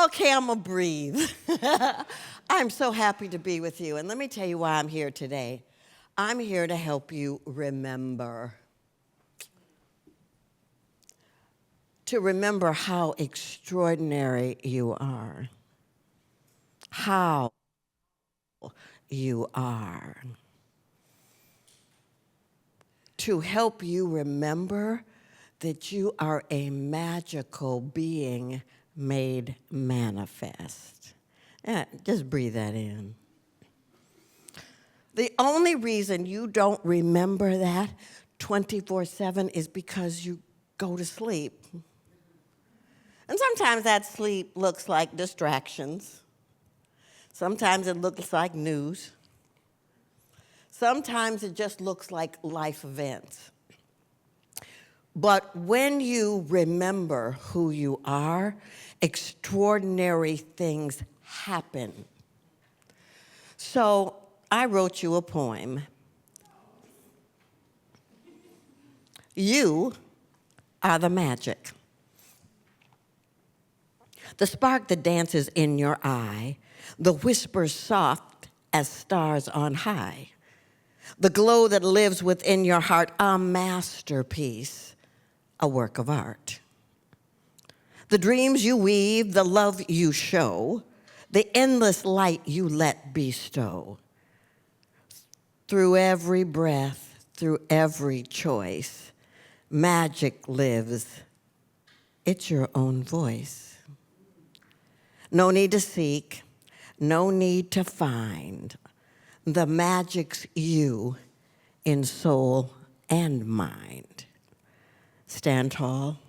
Okay, I'm going to breathe. I'm so happy to be with you. And let me tell you why I'm here today. I'm here to help you remember. To remember how extraordinary you are. How you are. To help you remember that you are a magical being made manifest. Just breathe that in. The only reason you don't remember that 24/7 is because you go to sleep. And sometimes that sleep looks like distractions. Sometimes it looks like news. Sometimes it just looks like life events. But when you remember who you are, extraordinary things happen. So I wrote you a poem. You are the magic. The spark that dances in your eye, the whisper soft as stars on high, the glow that lives within your heart, a masterpiece, a work of art. The dreams you weave, the love you show, the endless light you let bestow. Through every breath, through every choice, magic lives. It's your own voice. No need to seek, no need to find. The magic's you in soul and mind. Stand tall,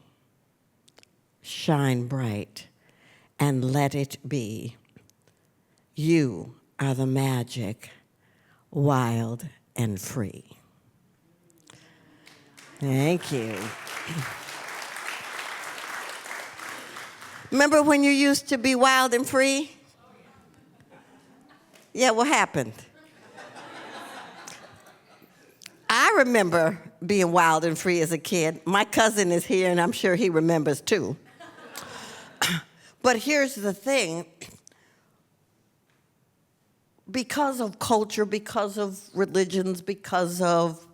shine bright, and let it be. You are the magic, wild and free. Thank you. Remember when you used to be wild and free? Yeah, what happened? I remember being wild and free as a kid. My cousin is here, and I'm sure he remembers too. But here's the thing. Because of culture, because of religions, because of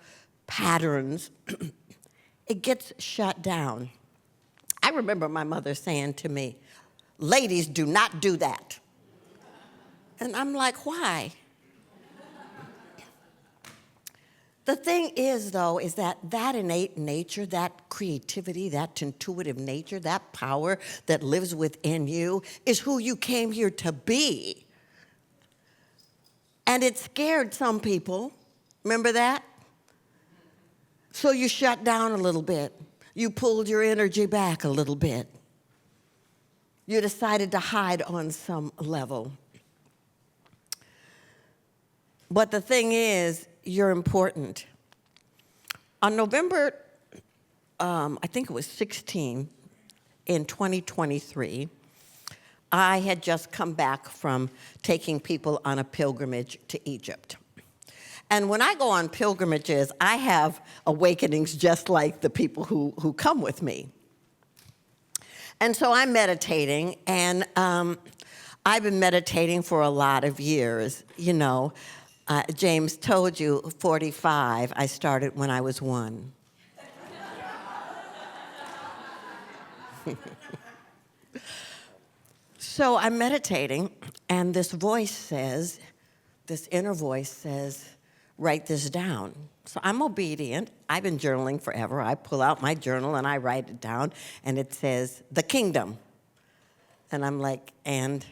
patterns, it gets shut down. I remember my mother saying to me, "Ladies, do not do that." And I'm like, why? The thing is, though, is that innate nature, that creativity, that intuitive nature, that power that lives within you is who you came here to be. And it scared some people. Remember that? So you shut down a little bit. You pulled your energy back a little bit. You decided to hide on some level. But the thing is, you're important. On November, I think it was 16, in 2023, I had just come back from taking people on a pilgrimage to Egypt. And when I go on pilgrimages, I have awakenings just like the people who come with me. And so I'm meditating, and I've been meditating for a lot of years. You know, James told you, 45, I started when I was 1. So I'm meditating, and this voice says, this inner voice says, write this down. So I'm obedient. I've been journaling forever. I pull out my journal and I write it down, and it says, the kingdom. And I'm like, and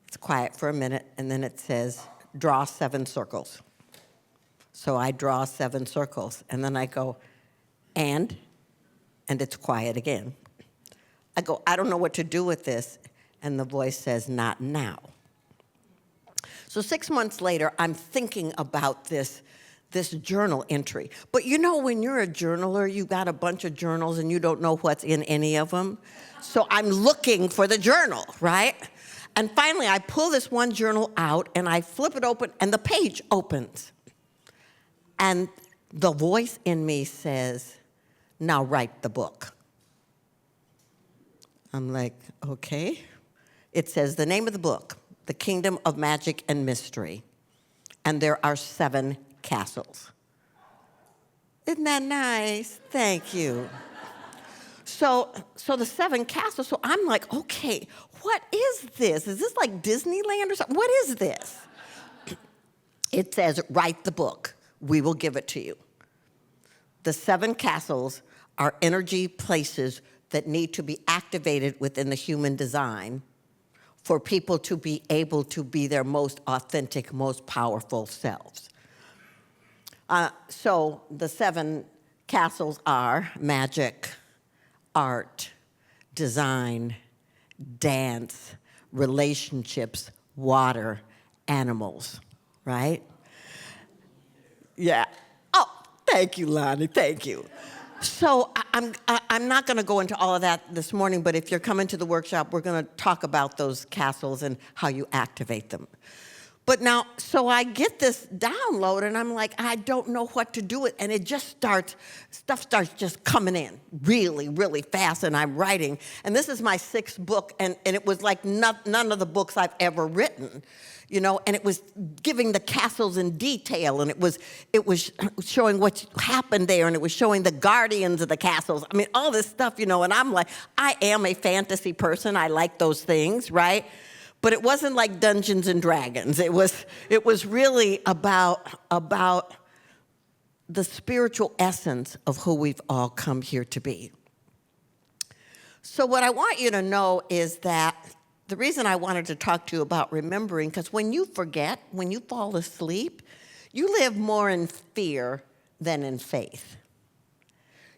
it's quiet for a minute, and then it says, draw 7 circles. So I draw 7 circles, and then I go, and it's quiet again. I go, I don't know what to do with this, and the voice says, not now. So 6 months later, I'm thinking about this journal entry. But you know, when you're a journaler, you got a bunch of journals and you don't know what's in any of them. So I'm looking for the journal, right? And finally, I pull this one journal out and I flip it open and the page opens. And the voice in me says, now write the book. I'm like, okay. It says the name of the book, The Kingdom of Magic and Mystery. And there are 7 castles. Isn't that nice? Thank you. So the 7 castles, so I'm like, okay, what is this? Is this like Disneyland or something? What is this? It says, write the book. We will give it to you. The 7 castles are energy places that need to be activated within the human design for people to be able to be their most authentic, most powerful selves. So the 7 castles are magic, art, design, dance, relationships, water, animals, right? Yeah. Oh, thank you, Lonnie, thank you. So I'm not going to go into all of that this morning, but if you're coming to the workshop, we're going to talk about those castles and how you activate them. But now, so I get this download, and I'm like, I don't know what to do with it. And it just stuff starts just coming in really, really fast, and I'm writing. And this is my 6th book, and it was like none of the books I've ever written, you know, and it was giving the castles in detail, and it was showing what happened there, and it was showing the guardians of the castles. I mean, all this stuff, you know, and I'm like, I am a fantasy person. I like those things, right? But it wasn't like Dungeons and Dragons. It was really about the spiritual essence of who we've all come here to be. So what I want you to know is that the reason I wanted to talk to you about remembering, because when you forget, when you fall asleep, you live more in fear than in faith.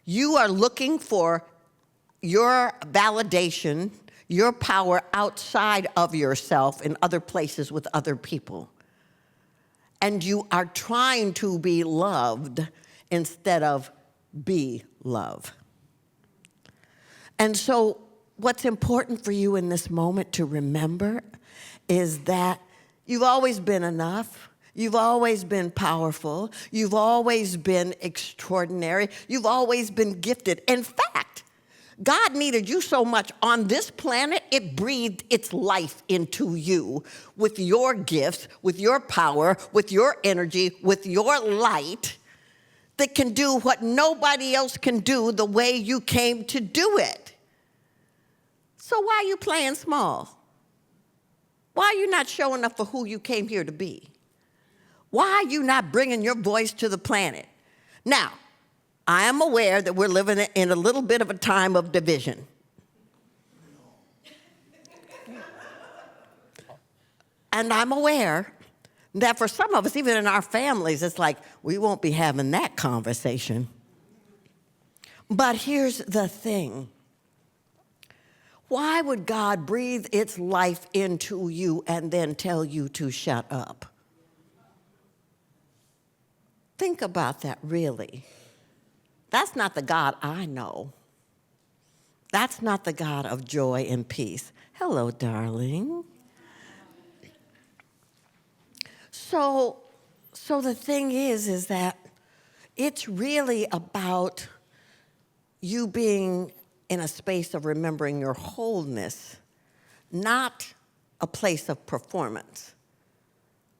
You are looking for your validation, your power outside of yourself in other places with other people. And you are trying to be loved instead of be love. And so what's important for you in this moment to remember is that you've always been enough. You've always been powerful. You've always been extraordinary. You've always been gifted. In fact, God needed you so much on this planet, it breathed its life into you with your gifts, with your power, with your energy, with your light that can do what nobody else can do the way you came to do it. So why are you playing small? Why are you not showing up for who you came here to be? Why are you not bringing your voice to the planet? Now, I am aware that we're living in a little bit of a time of division. And I'm aware that for some of us, even in our families, it's like, we won't be having that conversation. But here's the thing. Why would God breathe its life into you and then tell you to shut up? Think about that, really. That's not the God I know. That's not the God of joy and peace. Hello, darling. So the thing is that it's really about you being in a space of remembering your wholeness, not a place of performance.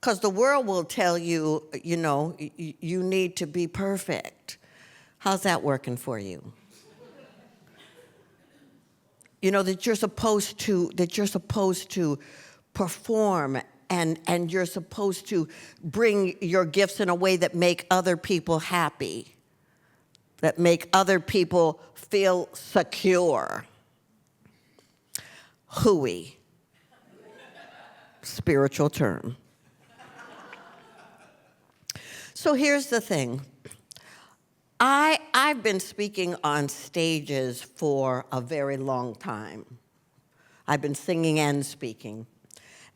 Because the world will tell you, you know, you need to be perfect. How's that working for you? You know, that you're supposed to perform and you're supposed to bring your gifts in a way that make other people happy, that make other people feel secure. Hooey. Spiritual term. So here's the thing. I've been speaking on stages for a very long time. I've been singing and speaking.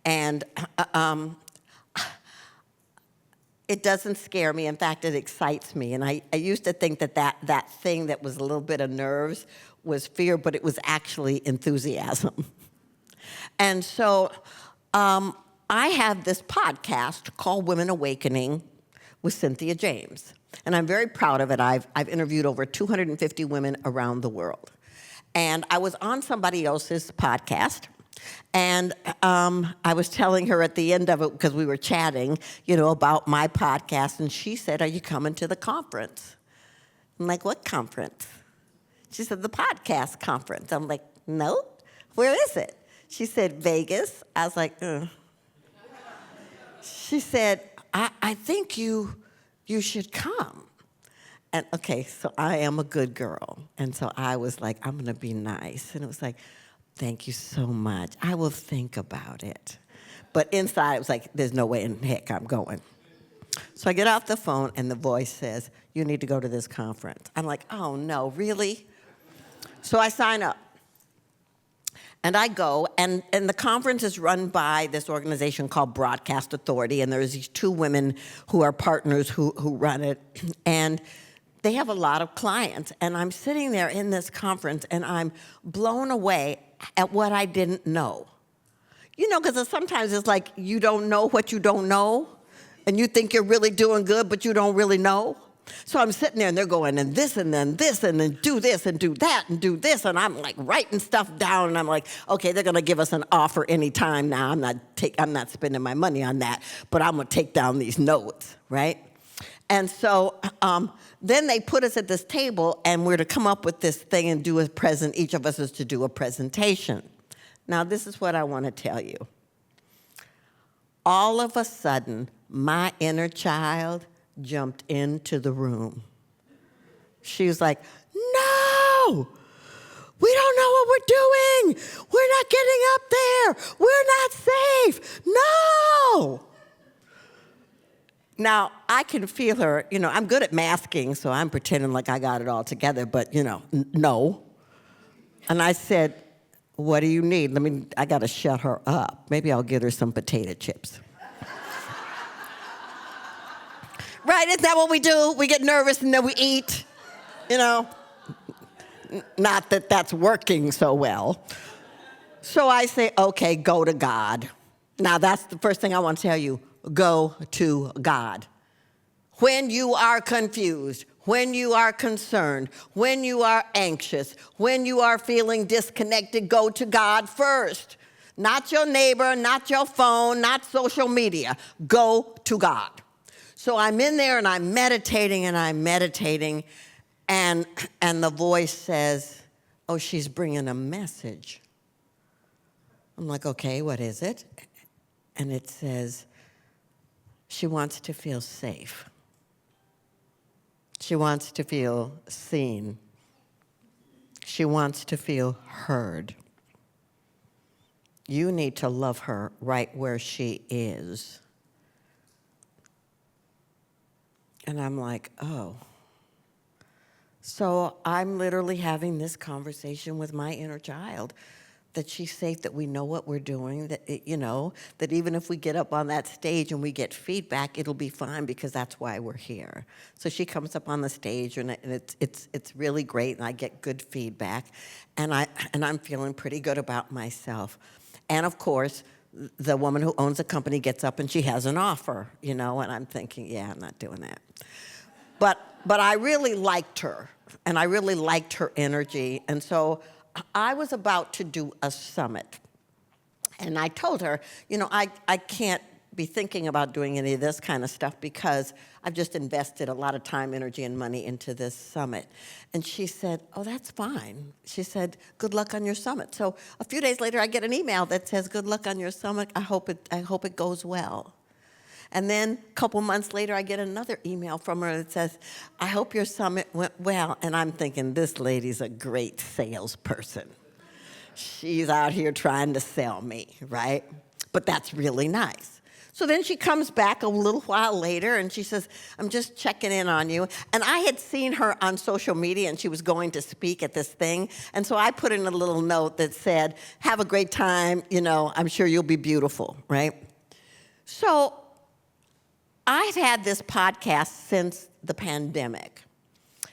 And it doesn't scare me. In fact, it excites me. And I used to think that thing that was a little bit of nerves was fear, but it was actually enthusiasm. And so I have this podcast called Women Awakening with Cynthia James. And I'm very proud of it. I've interviewed over 250 women around the world. And I was on somebody else's podcast. And I was telling her at the end of it, because we were chatting, about my podcast. And she said, "Are you coming to the conference?" I'm like, "What conference?" She said, "The podcast conference." I'm like, "No, where is it?" She said, "Vegas." I was like, Ugh. She said, I think you should come. And okay, so I am a good girl. And so I was like, I'm gonna be nice. And it was like, "Thank you so much. I will think about it." But inside it was like, there's no way in heck I'm going. So I get off the phone and the voice says, "You need to go to this conference." I'm like, "Oh no, really?" So I sign up. And I go, and the conference is run by this organization called Broadcast Authority, and there's these two women who are partners who run it, and they have a lot of clients. And I'm sitting there in this conference, and I'm blown away at what I didn't know. Because sometimes it's like you don't know what you don't know, and you think you're really doing good, but you don't really know. So I'm sitting there, and they're going, and this, and then this, and then do this, and do that, and do this, and I'm like writing stuff down, and I'm like, okay, they're gonna give us an offer anytime now. I'm not spending my money on that, but I'm gonna take down these notes, right? And so then they put us at this table, and we're to come up with this thing and do a present. Each of us is to do a presentation. Now, this is what I want to tell you. All of a sudden, my inner child jumped into the room. She was like, "No, we don't know what we're doing. We're not getting up there. We're not safe. No." Now, I can feel her, I'm good at masking, so I'm pretending like I got it all together, but, no. And I said, "What do you need?" I got to shut her up. Maybe I'll get her some potato chips. Right, isn't that what we do? We get nervous and then we eat, Not that that's working so well. So I say, "Okay, go to God." Now, that's the first thing I want to tell you. Go to God. When you are confused, when you are concerned, when you are anxious, when you are feeling disconnected, go to God first. Not your neighbor, not your phone, not social media. Go to God. So I'm in there and I'm meditating, and the voice says, "Oh, she's bringing a message." I'm like, "Okay, what is it?" And it says, she wants to feel safe. She wants to feel seen. She wants to feel heard. You need to love her right where she is. And I'm like, oh. So I'm literally having this conversation with my inner child, that she's safe, that we know what we're doing, that, that even if we get up on that stage and we get feedback, it'll be fine because that's why we're here. So she comes up on the stage, and it's really great, and I get good feedback, and I'm feeling pretty good about myself. And of course, the woman who owns the company gets up and she has an offer, and I'm thinking, yeah, I'm not doing that. But I really liked her, and I really liked her energy, and so I was about to do a summit. And I told her, I can't be thinking about doing any of this kind of stuff because I've just invested a lot of time, energy, and money into this summit. And she said, "Oh, that's fine." She said, "Good luck on your summit." So a few days later, I get an email that says, "Good luck on your summit. I hope it goes well." And then a couple months later, I get another email from her that says, "I hope your summit went well." And I'm thinking, this lady's a great salesperson. She's out here trying to sell me, right? But that's really nice. So then she comes back a little while later, and she says, "I'm just checking in on you." And I had seen her on social media, and she was going to speak at this thing. And so I put in a little note that said, "Have a great time. I'm sure you'll be beautiful," right? So I've had this podcast since the pandemic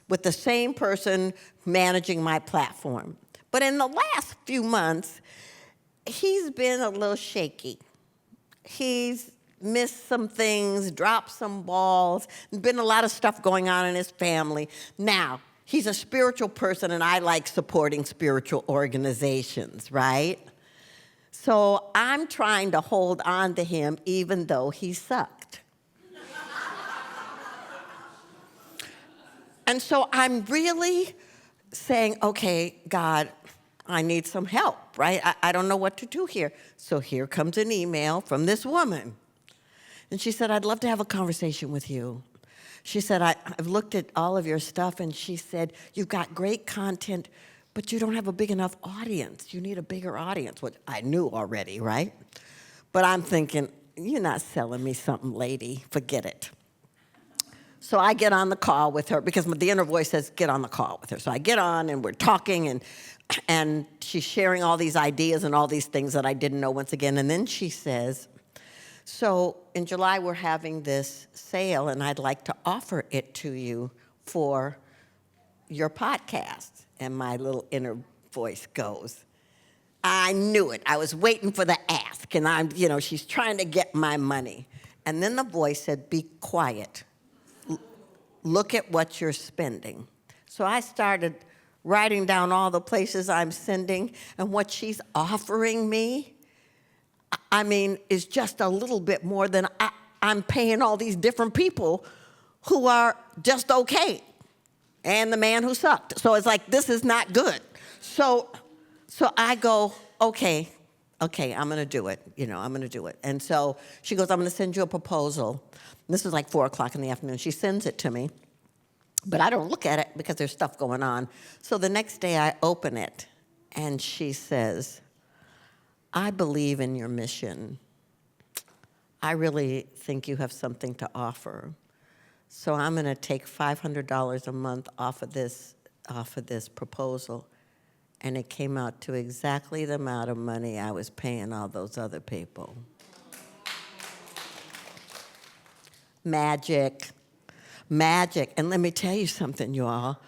with the same person managing my platform. But in the last few months, he's been a little shaky. He's missed some things, dropped some balls, been a lot of stuff going on in his family. Now, He's a spiritual person, and I like supporting spiritual organizations, right? So I'm trying to hold on to him even though he sucked. And so I'm really saying, okay, God, I need some help, right? I don't know what to do here. So here comes an email from this woman. And she said, I'd love to have a conversation with you. She said, I've looked at all of your stuff, and she said, you've got great content, but you don't have a big enough audience. You need a bigger audience, which I knew already, right? But I'm thinking, you're not selling me something, lady. Forget it. So I get on the call with her, because the inner voice says, get on the call with her. So I get on, and we're talking, and she's sharing all these ideas and all these things that I didn't know once again. And then she says, so in July, we're having this sale, and I'd like to offer it to you for your podcast. And my little inner voice goes, I knew it. I was waiting for the ask, and she's trying to get my money. And then the voice said, be quiet. Look at what you're spending. So I started writing down all the places I'm sending, and what she's offering me, is just a little bit more than I'm paying all these different people who are just okay, and the man who sucked. So it's like, this is not good. So I go, okay, I'm gonna do it. I'm gonna do it. And so she goes, I'm gonna send you a proposal. And this is like 4 o'clock in the afternoon. She sends it to me, but I don't look at it because there's stuff going on. So the next day I open it, and she says, I believe in your mission. I really think you have something to offer. So I'm going to take $500 a month off of this proposal. And it came out to exactly the amount of money I was paying all those other people. Magic. And let me tell you something, you all.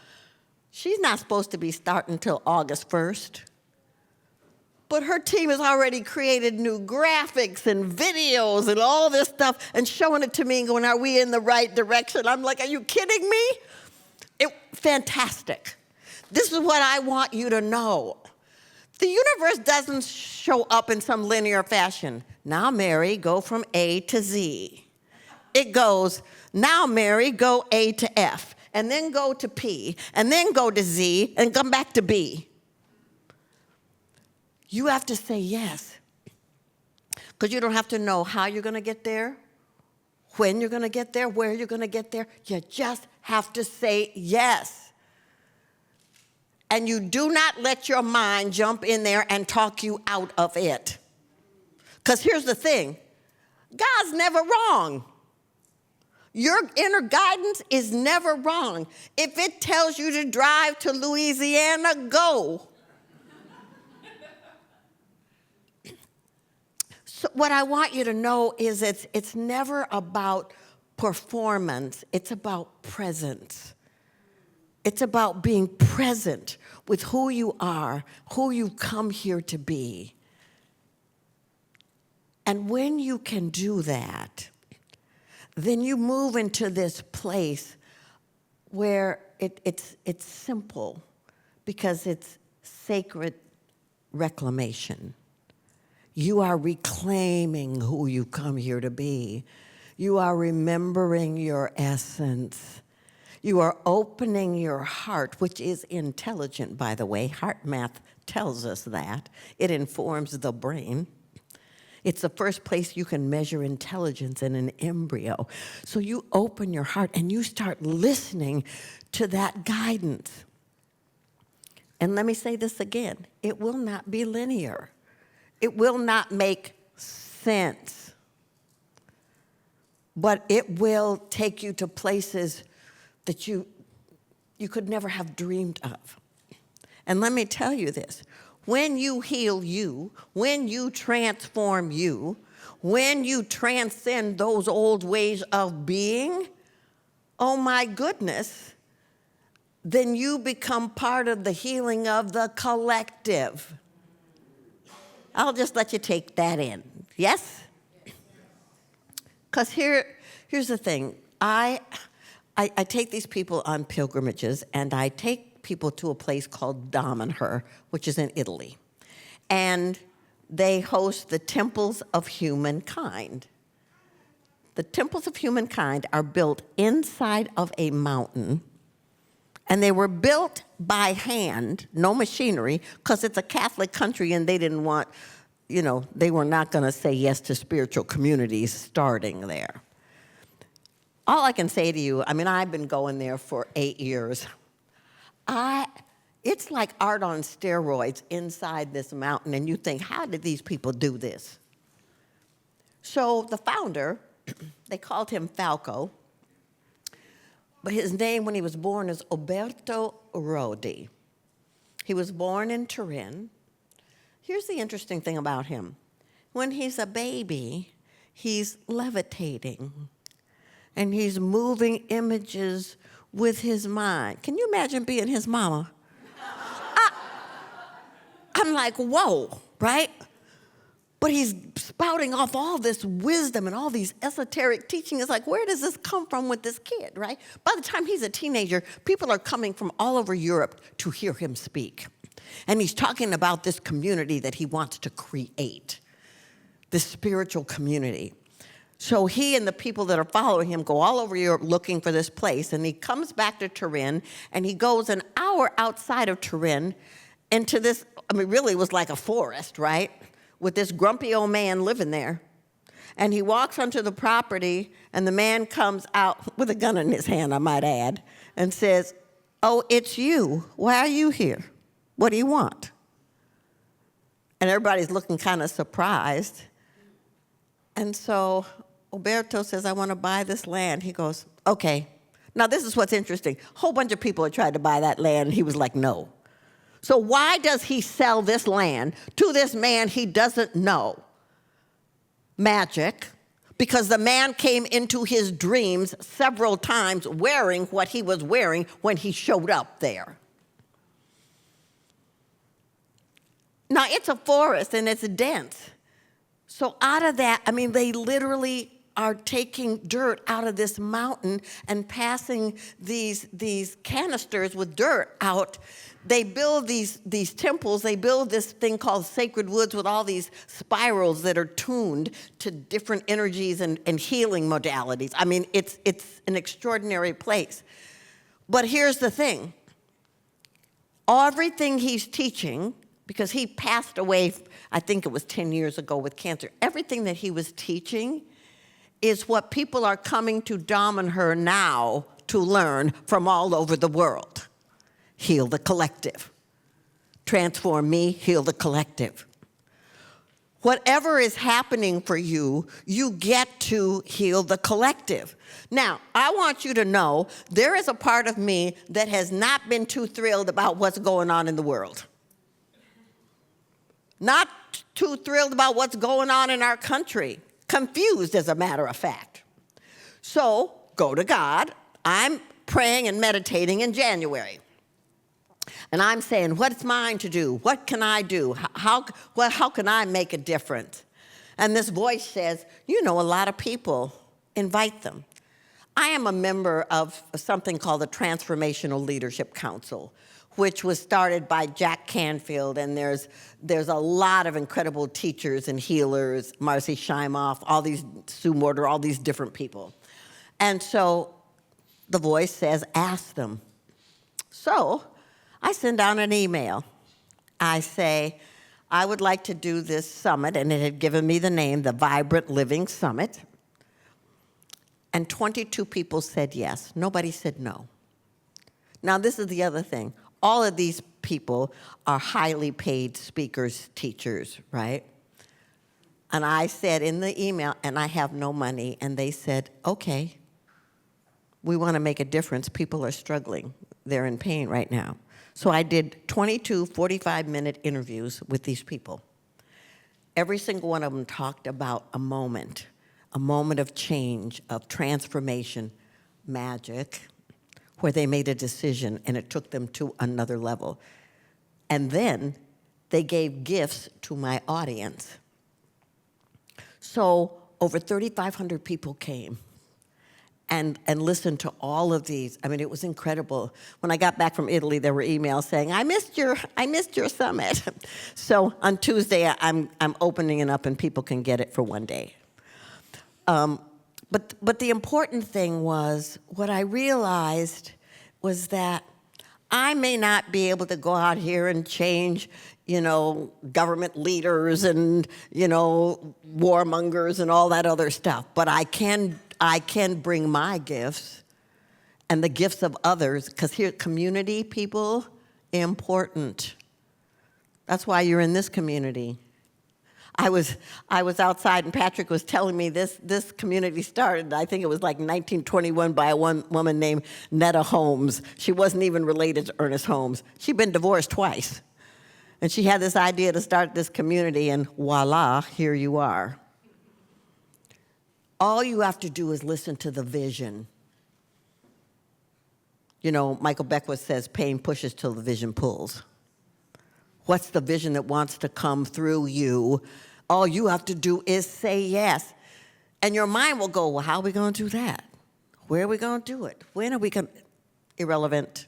She's not supposed to be starting until August 1st. But her team has already created new graphics and videos and all this stuff and showing it to me and going, are we in the right direction? I'm like, are you kidding me? Fantastic. This is what I want you to know. The universe doesn't show up in some linear fashion. Now, Mary, go from A to Z. It goes, now, Mary, go A to F, and then go to P, and then go to Z, and come back to B. You have to say yes, because you don't have to know how you're going to get there, when you're going to get there, where you're going to get there. You just have to say yes. And you do not let your mind jump in there and talk you out of it. Because here's the thing, God's never wrong. Your inner guidance is never wrong. If it tells you to drive to Louisiana, go. So what I want you to know is it's never about performance. It's about presence. It's about being present with who you are, who you come here to be. And when you can do that, then you move into this place where it's simple, because it's sacred reclamation. You are reclaiming who you come here to be. You are remembering your essence. You are opening your heart, which is intelligent, by the way. Heart math tells us that. It informs the brain. It's the first place you can measure intelligence in an embryo. So you open your heart and you start listening to that guidance. And let me say this again. It will not be linear. It will not make sense. But it will take you to places that you could never have dreamed of. And let me tell you this. When you heal you, when you transform you, when you transcend those old ways of being, oh my goodness, then you become part of the healing of the collective. I'll just let you take that in. Yes? Because here's the thing. I I take these people on pilgrimages, and I take people to a place called Damanhur, which is in Italy. And they host the temples of humankind. The temples of humankind are built inside of a mountain, and they were built by hand, no machinery, because it's a Catholic country and they didn't want, they were not going to say yes to spiritual communities starting there. All I can say to you, I've been going there for 8 years. It's like art on steroids inside this mountain, and you think, how did these people do this? So the founder, they called him Falco, but his name when he was born is Umberto Rodi. He was born in Turin. Here's the interesting thing about him. When he's a baby, he's levitating, and he's moving images with his mind. Can you imagine being his mama? I'm like, whoa, right? But he's spouting off all this wisdom and all these esoteric teaching. It's like, where does this come from with this kid, right? By the time he's a teenager, people are coming from all over Europe to hear him speak. And he's talking about this community that he wants to create, this spiritual community. So he and the people that are following him go all over Europe looking for this place. And he comes back to Turin, and he goes an hour outside of Turin into this, really it was like a forest, right? With this grumpy old man living there. And he walks onto the property, and the man comes out with a gun in his hand, I might add, and says, "Oh, it's you. Why are you here? What do you want?" And everybody's looking kind of surprised. And so Umberto says, "I want to buy this land." He goes, "Okay." Now, this is what's interesting. A whole bunch of people had tried to buy that land, and he was like, no. So why does he sell this land to this man he doesn't know? Magic. Because the man came into his dreams several times wearing what he was wearing when he showed up there. Now, it's a forest, and it's dense. So out of that, they literally are taking dirt out of this mountain and passing these canisters with dirt out. They build these temples. They build this thing called sacred woods with all these spirals that are tuned to different energies and healing modalities. It's an extraordinary place. But here's the thing. Everything he's teaching, because he passed away, I think it was 10 years ago with cancer, everything that he was teaching is what people are coming to Damanhur now to learn from all over the world. Heal the collective. Transform me, heal the collective. Whatever is happening for you, you get to heal the collective. Now, I want you to know there is a part of me that has not been too thrilled about what's going on in the world. Not too thrilled about what's going on in our country. Confused, as a matter of fact. So, go to God. I'm praying and meditating in January. And I'm saying, what's mine to do? What can I do? How can I make a difference? And this voice says, a lot of people, invite them. I am a member of something called the Transformational Leadership Council, which was started by Jack Canfield, and there's a lot of incredible teachers and healers, Marcy Shimoff, all these, Sue Morter, all these different people. And so the voice says, ask them. So I send out an email. I say, I would like to do this summit, and it had given me the name, the Vibrant Living Summit. And 22 people said yes. Nobody said no. Now, this is the other thing. All of these people are highly paid speakers, teachers, right? And I said in the email, and I have no money, and they said, okay, we want to make a difference. People are struggling. They're in pain right now. So I did 22 45-minute interviews with these people. Every single one of them talked about a moment of change, of transformation, magic, where they made a decision and it took them to another level. And then they gave gifts to my audience. So over 3,500 people came. and listen to all of these. I mean, it was incredible. When I got back from Italy, there were emails saying, I missed your summit. So on Tuesday, I'm opening it up and people can get it for one day. But the important thing was, what I realized was that I may not be able to go out here and change, government leaders and, warmongers and all that other stuff, but I can bring my gifts and the gifts of others, because here, community, people, important. That's why you're in this community. I was outside, and Patrick was telling me this community started, I think it was like 1921, by a woman named Netta Holmes. She wasn't even related to Ernest Holmes. She'd been divorced twice. And she had this idea to start this community, and voila, here you are. All you have to do is listen to the vision. Michael Beckwith says, pain pushes till the vision pulls. What's the vision that wants to come through you? All you have to do is say yes. And your mind will go, well, how are we going to do that? Where are we going to do it? When are we going to? Irrelevant.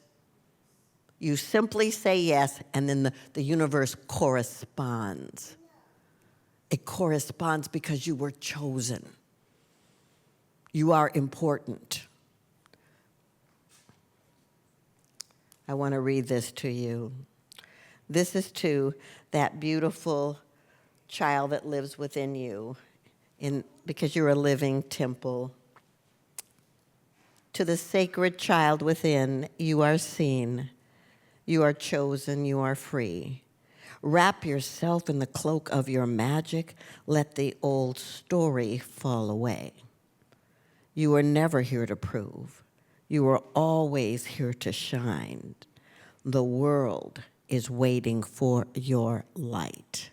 You simply say yes, and then the universe corresponds. It corresponds because you were chosen. You are important. I want to read this to you. This is to that beautiful child that lives within you, because you're a living temple. To the sacred child within, you are seen, you are chosen, you are free. Wrap yourself in the cloak of your magic. Let the old story fall away. You were never here to prove. You were always here to shine. The world is waiting for your light.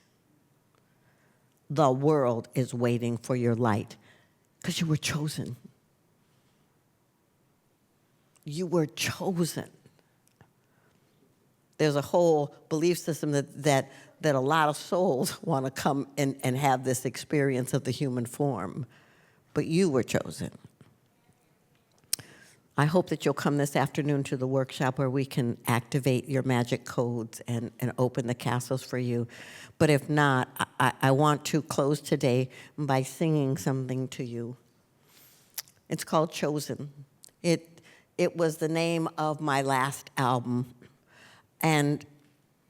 The world is waiting for your light because you were chosen. You were chosen. There's a whole belief system that a lot of souls want to come and have this experience of the human form, but you were chosen. I hope that you'll come this afternoon to the workshop where we can activate your magic codes and open the castles for you. But if not, I want to close today by singing something to you. It's called Chosen. It was the name of my last album. And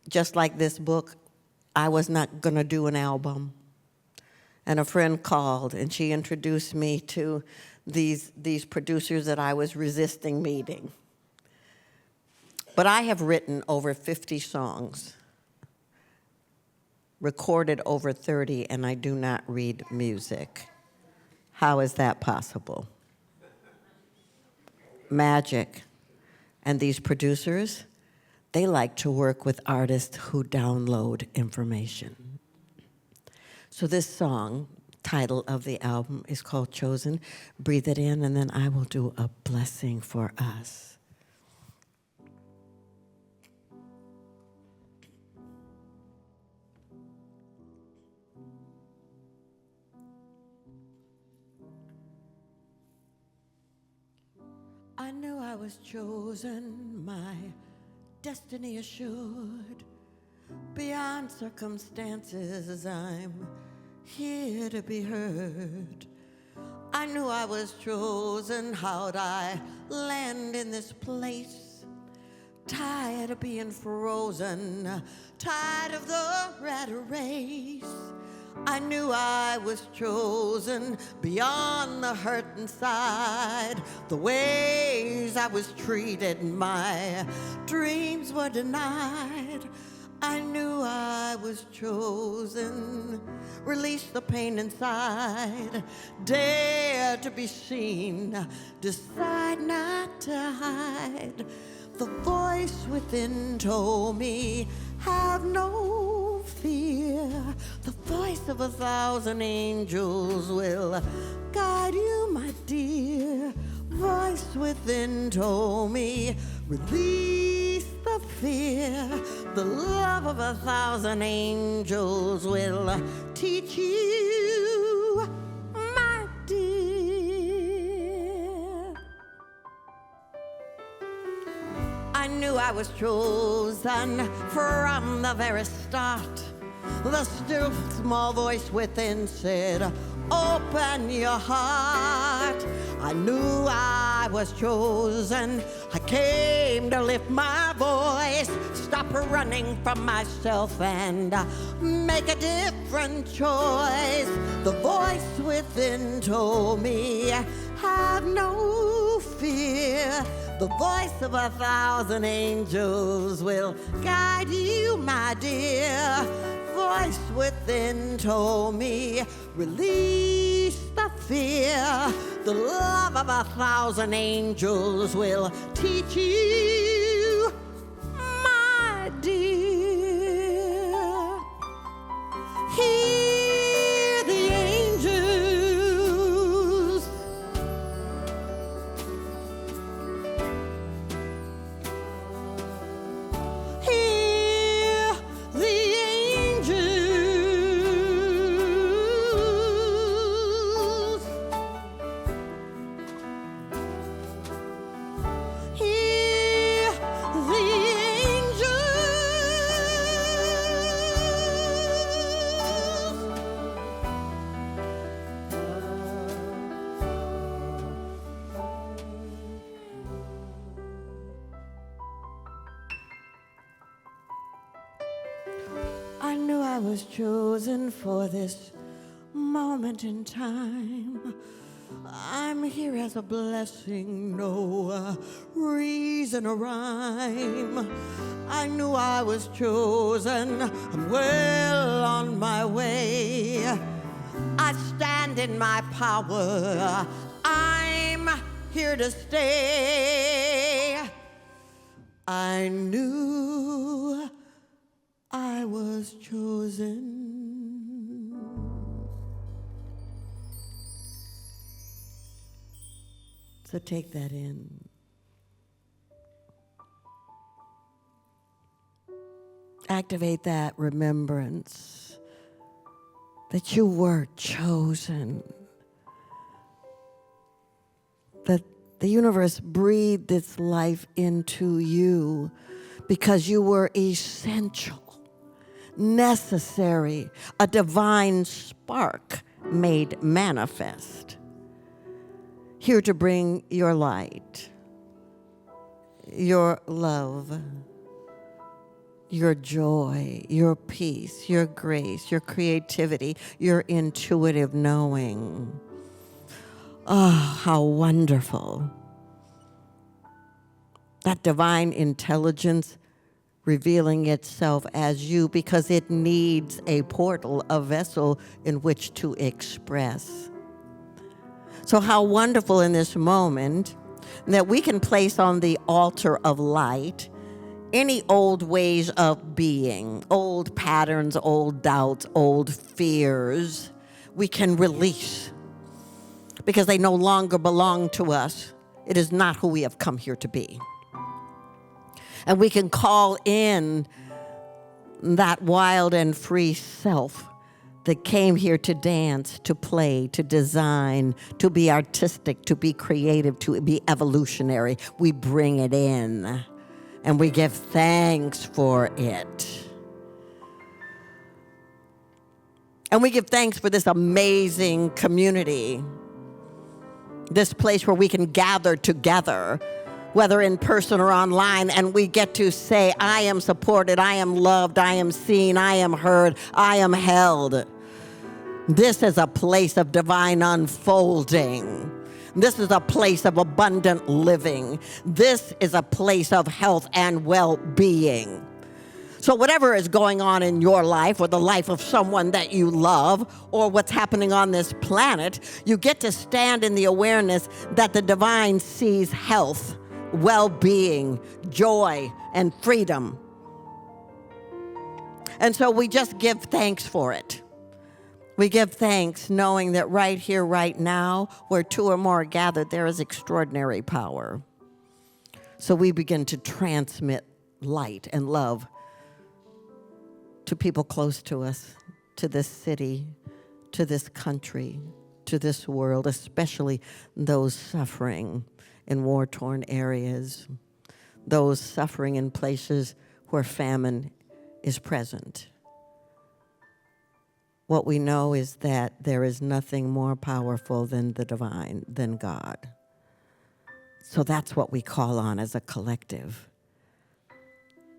just like this book, I was not going to do an album. And a friend called, and she introduced me to these producers that I was resisting meeting. But I have written over 50 songs, recorded over 30, and I do not read music. How is that possible? Magic. And these producers, they like to work with artists who download information. So this song, title of the album, is called Chosen. Breathe it in, and then I will do a blessing for us. I knew I was chosen, my destiny assured. Beyond circumstances, I'm here to be heard. I knew I was chosen. How'd I land in this place? Tired of being frozen, tired of the rat race. I knew I was chosen beyond the hurt inside. The ways I was treated, my dreams were denied. I knew I was chosen. Release the pain inside. Dare to be seen. Decide not to hide. The voice within told me, have no fear. The voice of 1,000 angels will guide you, my dear. Voice within told me, release the fear. The love of 1,000 angels will teach you, my dear. I was chosen from the very start. The still small voice within said, open your heart. I knew I was chosen. I came to lift my voice, stop running from myself and make a different choice. The voice within told me, have no fear. The voice of 1,000 angels will guide you, my dear. Voice within told me, release the fear. The love of 1,000 angels will teach you, my dear. Hear the angels. Hear the angels. Hear the I knew I was chosen for this moment in time. I'm here as a blessing, no reason or rhyme. I knew I was chosen, I'm well on my way. I stand in my power, I'm here to stay. I knew I was chosen. So take that in. Activate that remembrance that you were chosen. That the universe breathed its life into you because you were essential, necessary, a divine spark made manifest. Here to bring your light, your love, your joy, your peace, your grace, your creativity, your intuitive knowing. Oh, how wonderful. That divine intelligence revealing itself as you because it needs a portal, a vessel in which to express. So how wonderful in this moment that we can place on the altar of light any old ways of being, old patterns, old doubts, old fears. We can release because they no longer belong to us. It is not who we have come here to be. And we can call in that wild and free self that came here to dance, to play, to design, to be artistic, to be creative, to be evolutionary. We bring it in and we give thanks for it. And we give thanks for this amazing community, this place where we can gather together, whether in person or online, and we get to say, I am supported, I am loved, I am seen, I am heard, I am held. This is a place of divine unfolding. This is a place of abundant living. This is a place of health and well-being. So whatever is going on in your life or the life of someone that you love or what's happening on this planet, you get to stand in the awareness that the divine sees health, well-being, joy, and freedom. And so we just give thanks for it. We give thanks knowing that right here, right now, where two or more are gathered, there is extraordinary power. So we begin to transmit light and love to people close to us, to this city, to this country, to this world, especially those suffering in war-torn areas, those suffering in places where famine is present. What we know is that there is nothing more powerful than the divine, than God. So that's what we call on as a collective.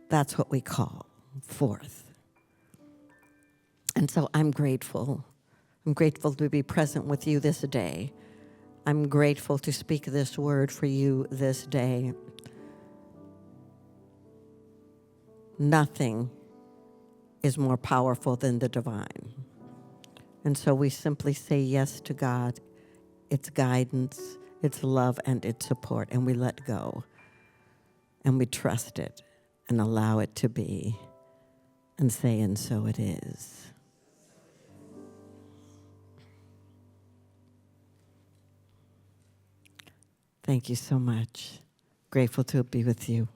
That's what we call forth. And so I'm grateful. I'm grateful to be present with you this day. I'm grateful to speak this word for you this day. Nothing is more powerful than the divine. And so we simply say yes to God, its guidance, its love, and its support, and we let go. And we trust it and allow it to be and say, and so it is. Thank you so much. Grateful to be with you.